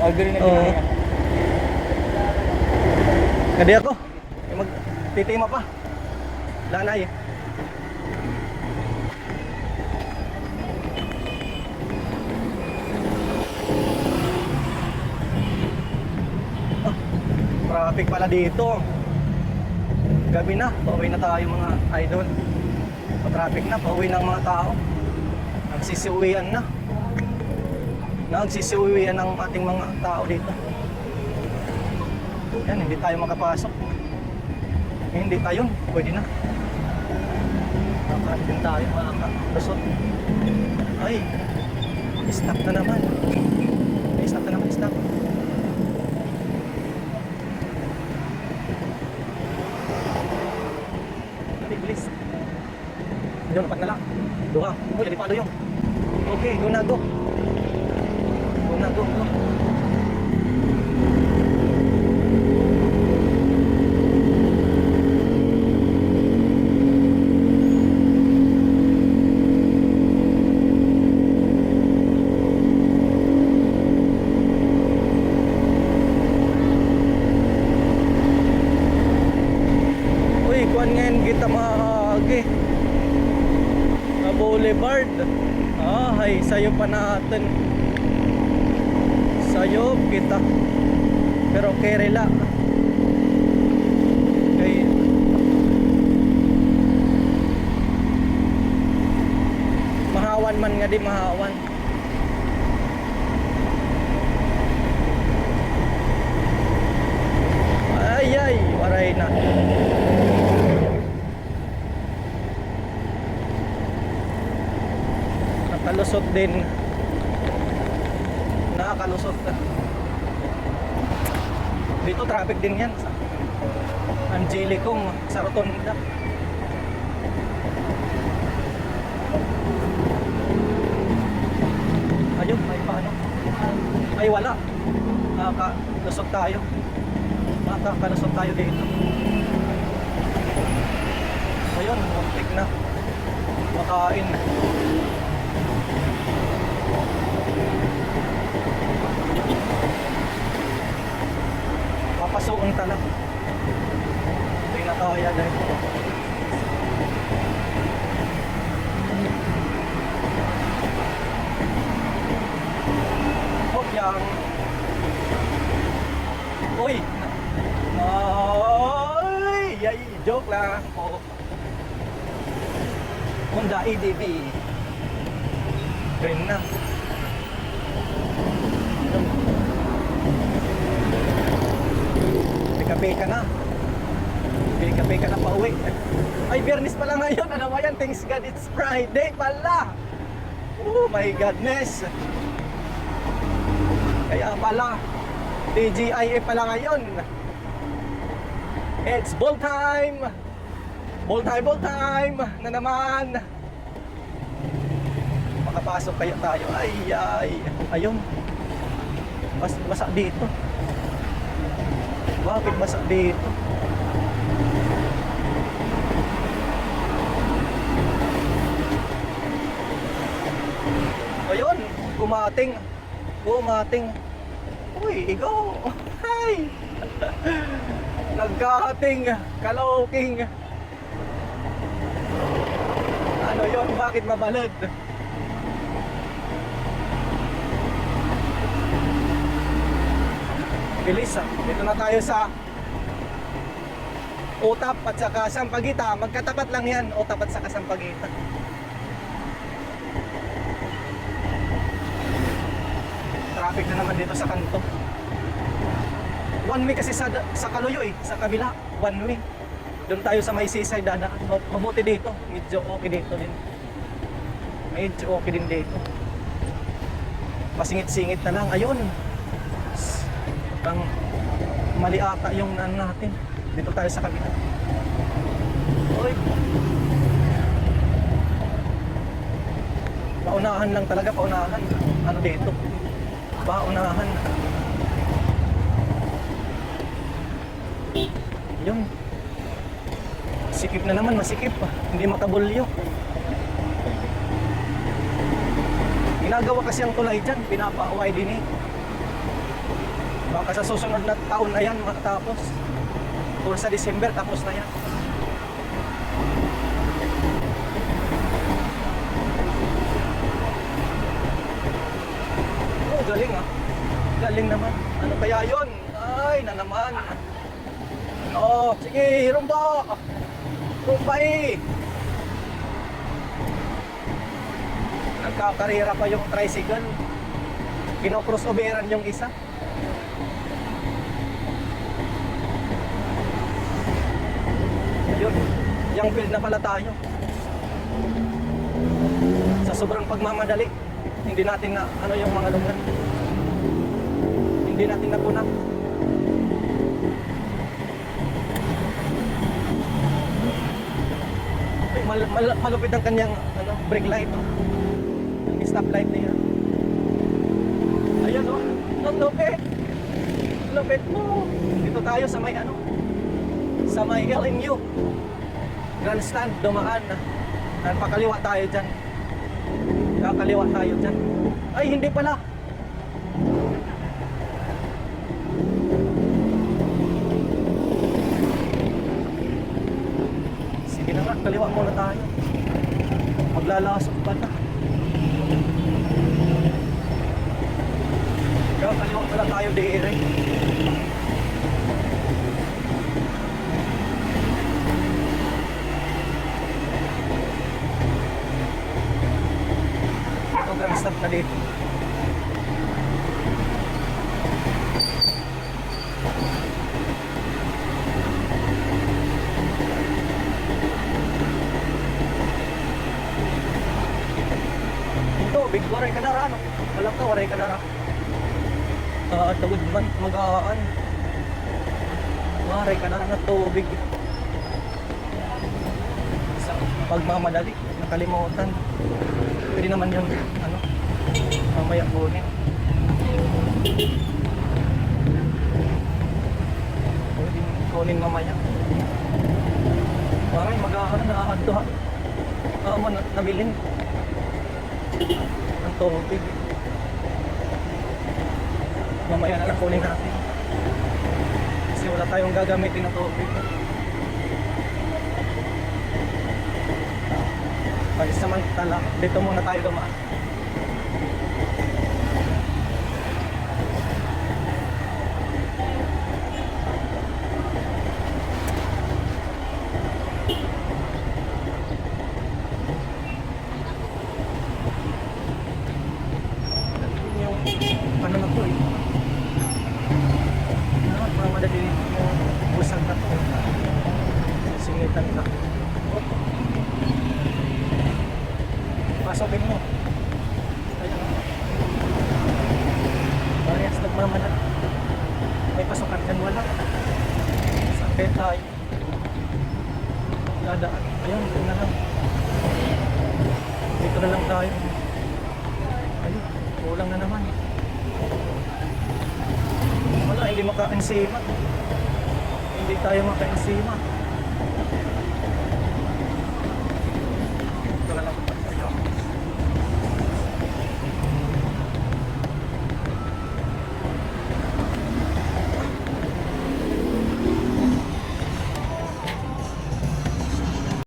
Agree na Oo. din. Kadi ako. Magtitima pa. Lanay. Traffic pala dito. Gabi na, pauwi na tayo mga idol. Traffic na, pauwi ng mga tao. Nagsisiuwian na. Nagsisiuwian ng ating mga tao dito. Yan, hindi tayo makapasok. Hindi tayo, pwede na. Nakakain din tayo mga lusot. Ay, stop na naman. Stop na naman, stop. Bilis. Yun, lapat na lang. Doha. Uy, alipado yung. Okay, go na, go. Go na, go, go. Uy, kuhan ngayon kita mahagi. Na boulevard. Ay, sayo pa natin. Sayo kita. Pero kerela. Kay mahawan man nga di mahawan. Ay, waray na. Nakalusot din. Nakakalusot na. Dito traffic din yan. Angelicum sa Rotonda. Ayun, may paano? Ay, wala. Nakakalusot tayo. Makakalusot tayo dito. Ayun, muntik na. Makain. Papasuon talaga. Hindi na kaya dahil. Oh, yang. Uy! Ay! Yay! Joke lang po. Honda EDV. Green na. Pika-pika na. Pika-pika na pa uwi. Ay, Biyernes pala ngayon. Ano ba yan? Thanks God it's Friday pala. Oh my goodness. Kaya pala TGIA pala ngayon. It's ball time. Ball time na naman. Makapasok kaya tayo. Ay. Ayun. Basa dito. Bakit basa dito? Ayun, kumating. Uy, ikaw. Hi. Nagkahating, kaloking. Ano yun? Bakit mabalad? Bilis ah. Dito na tayo sa Utap at saka Sampaguita. Magkatapat lang yan, Utap at saka Sampaguita. Traffic na naman dito sa kanto. One way kasi sa Kaluyo sa kabila. One way. Doon tayo sa may seaside dadaan. Mabuti dito. Medyo okay dito din. Medyo okay din dito. Pasingit-singit na lang. Ayun. Ang mali ata yung natin. Dito tayo sa kabila. Uy. Paunahan lang talaga. Paunahan. Ano dito? Paunahan. Yun. Sikip na naman, masikip pa. Hindi makabulyo. Ginagawa kasi ang tulay dyan, pinapa-widen eh. Baka sa susunod na taon na yan matatapos. O sa December tapos na yan. Oh, galing ah. Galing naman. Ano kaya yun? Ay, na naman. Oh, sige, rumba. Rumba eh. Nagkakarera pa yung tricycle. Kino-crossoveran yung isa. Ayun, yung field na pala tayo. Sa sobrang pagmamadali, hindi natin na ano yung mga lugar. Hindi natin napuna. Ay, malupit ang kanyang ano, brake light. Oh. Yung stop light na yan. Ayan o, ang lupit. Lupit mo. Dito tayo sa may ano, sa may LMU Grandstand, dumaan na. Pakaliwa tayo dyan. Kakaliwa tayo dyan. Ay, hindi pala. Sige na nga, kaliwa muna tayo. Maglalasok pa na. Kakaliwa pala tayo dire. Stop na dito. Ito, big waray ka na ra, no? Walang ka, waray ka na ra. Tawid man, mag-aan. Waray ka na ra na tubig. Sa pagmamadali, nakalimutan. Pwede naman yung ano, mamaya kunin. Pwede kunin mamaya. Parang mag-aaral na ahado ha. Nabilin ang tubig. Mamaya na lang kunin natin. Kasi wala tayong gagamitin na tubig. Pag samantala, dito muna tayo dumaan. Yung ano na to eh. Madali yung busag na to. Singitan ka. Pasokin mo. Ayan. Parehas nagmamalat. May pasokan kan wala. Sakit tayo. Dadaan. Ayan, dito na lang. Dito na lang tayo. Ayun, kulang na naman. Wala, hindi maka-ensima. Hindi tayo maka-ensima.